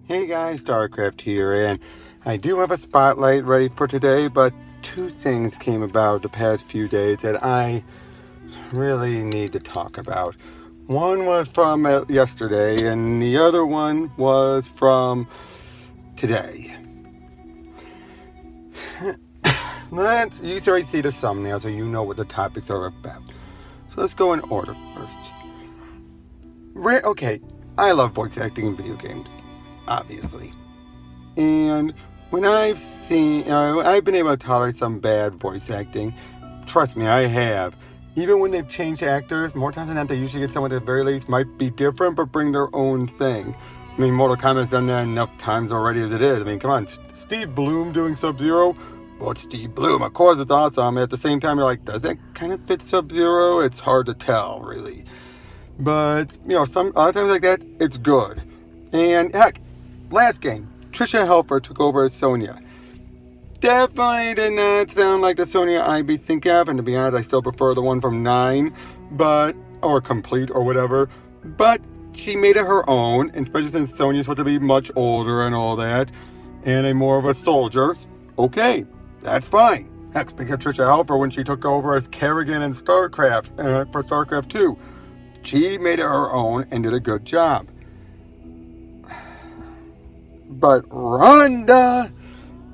Hey guys, StarCraft here, and I do have a spotlight ready for today, but two things came about the past few days that I really need to talk about. One was from yesterday, and the other one was from today. You already see the thumbnail, so you know what the topics are about. So let's go in order first. Okay, I love voice acting in video games, obviously. And when I've seen, I've been able to tolerate some bad voice acting. Trust me, I have. Even when they've changed actors, more times than not, they usually get someone that at the very least might be different, but bring their own thing. I mean, Mortal Kombat's done that enough times already as it is. I mean, come on, Steve Bloom doing Sub-Zero? Well, it's Steve Bloom. Of course it's awesome. At the same time, you're like, does that kind of fit Sub-Zero? It's hard to tell, really. But, some other times like that, it's good. And heck, last game, Tricia Helfer took over as Sonya. Definitely did not sound like the Sonya I'd be thinking of, and to be honest, I still prefer the one from 9, or Complete, or whatever. But she made it her own, especially since Sonya's supposed to be much older and all that, and a more of a soldier. Okay, that's fine. Heck, speaking of Tricia Helfer, when she took over as Kerrigan in StarCraft, for StarCraft 2, she made it her own and did a good job. But Rhonda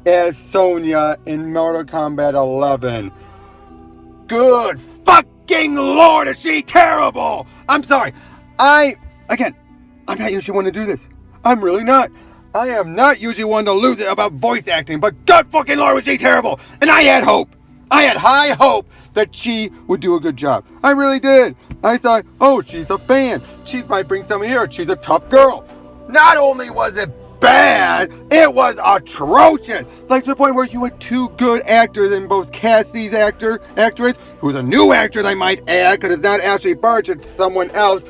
as Sonya in Mortal Kombat 11. Good fucking lord, is she terrible! I'm sorry. I'm not usually one to do this. I'm really not. I am not usually one to lose it about voice acting, but god fucking lord, was she terrible! And I had hope. I had high hope that she would do a good job. I really did. I thought, oh, she's a fan. She might bring something here. She's a tough girl. Not only was it bad, it was atrocious. Like to the point where you had two good actors in both Cassie's actress, who's a new actress, I might add, because it's not Ashley Birch, it's someone else.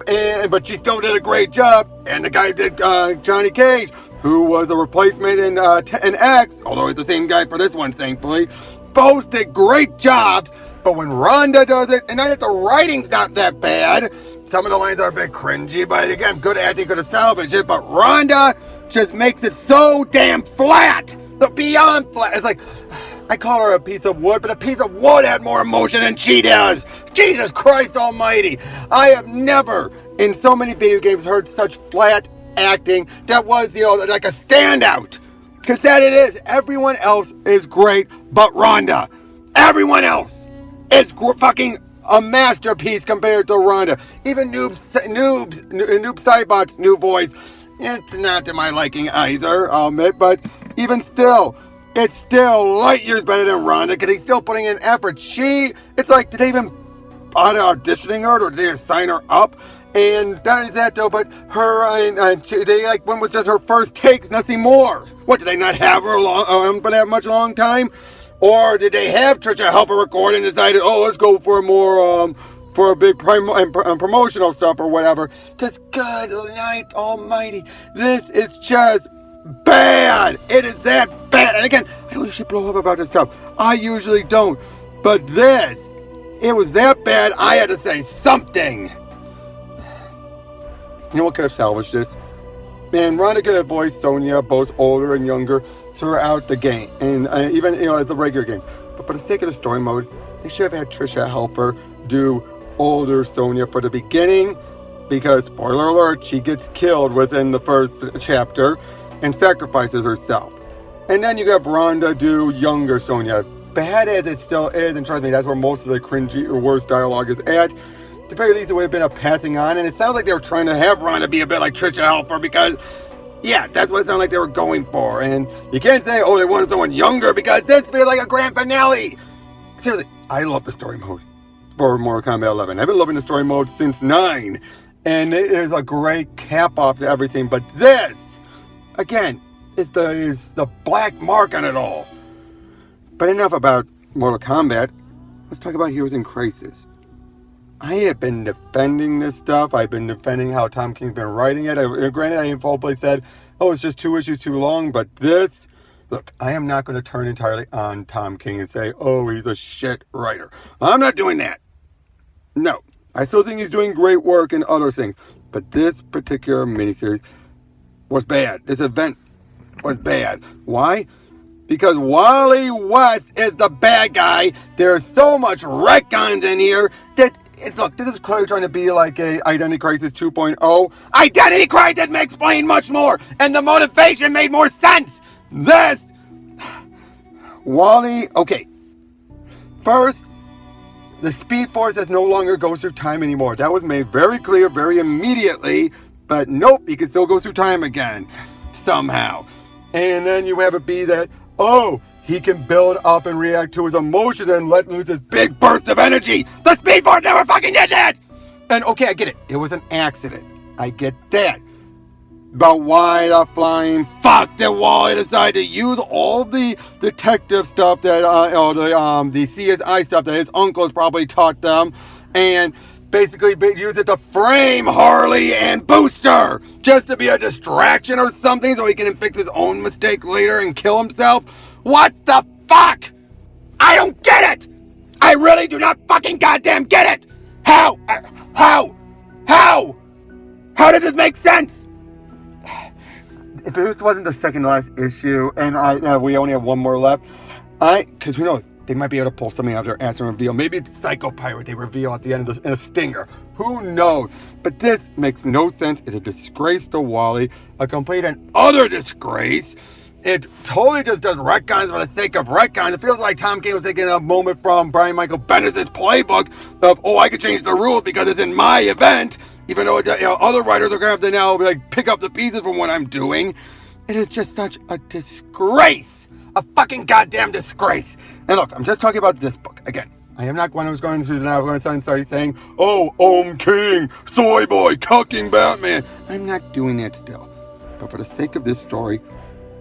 But she still did a great job. And the guy did Johnny Cage, who was a replacement in X, although he's the same guy for this one, thankfully. Both did great jobs, but when Rhonda does it, and the writing's not that bad, some of the lines are a bit cringy, but again, good acting could have salvaged it, but Rhonda just makes it so damn flat, beyond flat. It's like, I call her a piece of wood, but a piece of wood had more emotion than she does. Jesus Christ almighty. I have never, in so many video games, heard such flat acting that was, like a standout. Because that it is. Everyone else is great but Rhonda. Everyone else is fucking a masterpiece compared to Rhonda. Even Noob Saibot's new voice, it's not to my liking either, I'll admit, but even still, it's still light years better than Rhonda because he's still putting in effort. It's like, did they even bother auditioning her or did they sign her up? And not only that though, but her, when was just her first takes, nothing more. What, did they not have her for that much long time? Or did they have Tricia Helfer record and decided, let's go for more, for a big promotional stuff or whatever? Because good night almighty, this is just bad. It is that bad. And again, I don't usually blow up about this stuff. I usually don't. But it was that bad, I had to say something. You know what could have salvaged this? Man, Rhonda could have voiced Sonya, both older and younger, throughout the game, and even as the regular game. But for the sake of the story mode, they should have had Tricia Helfer do older Sonya for the beginning, because spoiler alert, she gets killed within the first chapter and sacrifices herself. And then you have Rhonda do younger Sonya. Bad as it still is, and trust me, that's where most of the cringy or worst dialogue is at. At the very least, it would have been a passing on, and it sounds like they were trying to have Rhonda be a bit like Tricia Helfer because, yeah, that's what it sounded like they were going for. And you can't say, they wanted someone younger because this feels like a grand finale. Seriously, I love the story mode for Mortal Kombat 11. I've been loving the story mode since 9, and it is a great cap off to everything. But this, again, is the black mark on it all. But enough about Mortal Kombat. Let's talk about Heroes in Crisis. I have been defending this stuff. I've been defending how Tom King's been writing it. Granted, I full-play said, it's just 2 issues too long, but this, look, I am not going to turn entirely on Tom King and say, he's a shit writer. I'm not doing that. No, I still think he's doing great work in other things, but this particular miniseries was bad. This event was bad. Why? Because Wally West is the bad guy. There's so much retcons in here that, look, this is clearly trying to be like a Identity Crisis 2.0. Identity Crisis may explain much more, and the motivation made more sense. This, Wally, okay. First, the Speed Force no longer goes through time anymore. That was made very clear, very immediately, but nope, he can still go through time again, somehow. And then you have it be that, oh, he can build up and react to his emotions and let loose this big burst of energy. The Speed Force never fucking did that! And okay, I get it. It was an accident. I get that. But why the flying fuck did Wally decide to use all the detective stuff that, the CSI stuff that his uncles probably taught them, and basically use it to frame Harley and Booster just to be a distraction or something so he can fix his own mistake later and kill himself? What the fuck? I don't get it! I really do not fucking goddamn get it! How? How does this make sense? If this wasn't the second last issue, and we only have one more left, because who knows, they might be able to pull something out of their ass and reveal. Maybe it's Psycho Pirate they reveal at the end of this in a stinger. Who knows? But this makes no sense. It's a disgrace to Wally, a complete and utter disgrace. It totally just does retcons for the sake of retcons. It feels like Tom King was taking a moment from Brian Michael Bendis' playbook of, oh, I could change the rules because it's in my event. Even though other writers are going to have to now pick up the pieces from what I'm doing. It is just such a disgrace. A fucking goddamn disgrace. And look, I'm just talking about this book. Again, I am not one who's going to start saying, oh, King, soy boy, cucking Batman. I'm not doing that still. But for the sake of this story,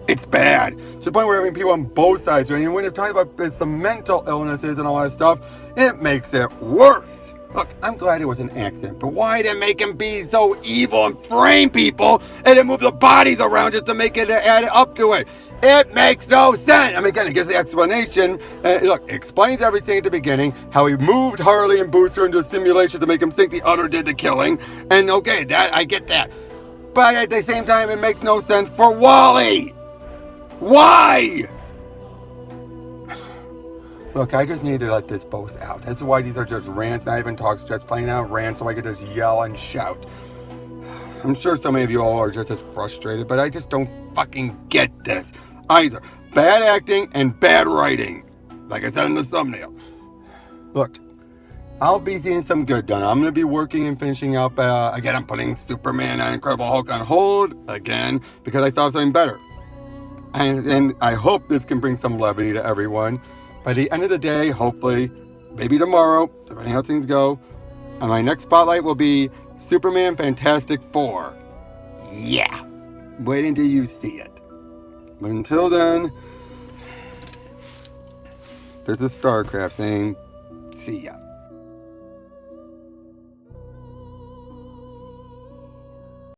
it's bad. To the point where having people on both sides, and when you're talking about the mental illnesses and all that stuff, it makes it worse. Look, I'm glad it was an accident, but why did it make him be so evil and frame people and then move the bodies around just to make it add up to it? It makes no sense. I mean, again, it gives the explanation. Look, it explains everything at the beginning, how he moved Harley and Booster into a simulation to make him think the other did the killing. And okay, that I get that. But at the same time, it makes no sense for Wally. Why? Look, I just need to let this both out. That's why these are just rants. I even talk just plain out rants so I can just yell and shout. I'm sure so many of you all are just as frustrated, but I just don't fucking get this either. Bad acting and bad writing, like I said in the thumbnail. Look, I'll be seeing some good done. I'm going to be working and finishing up. Again, I'm putting Superman and Incredible Hulk on hold again because I saw something better. And I hope this can bring some levity to everyone. By the end of the day, hopefully, maybe tomorrow, depending how things go, and my next spotlight will be Superman Fantastic Four. Yeah. Wait until you see it. But until then, there's a StarCraft saying, see ya.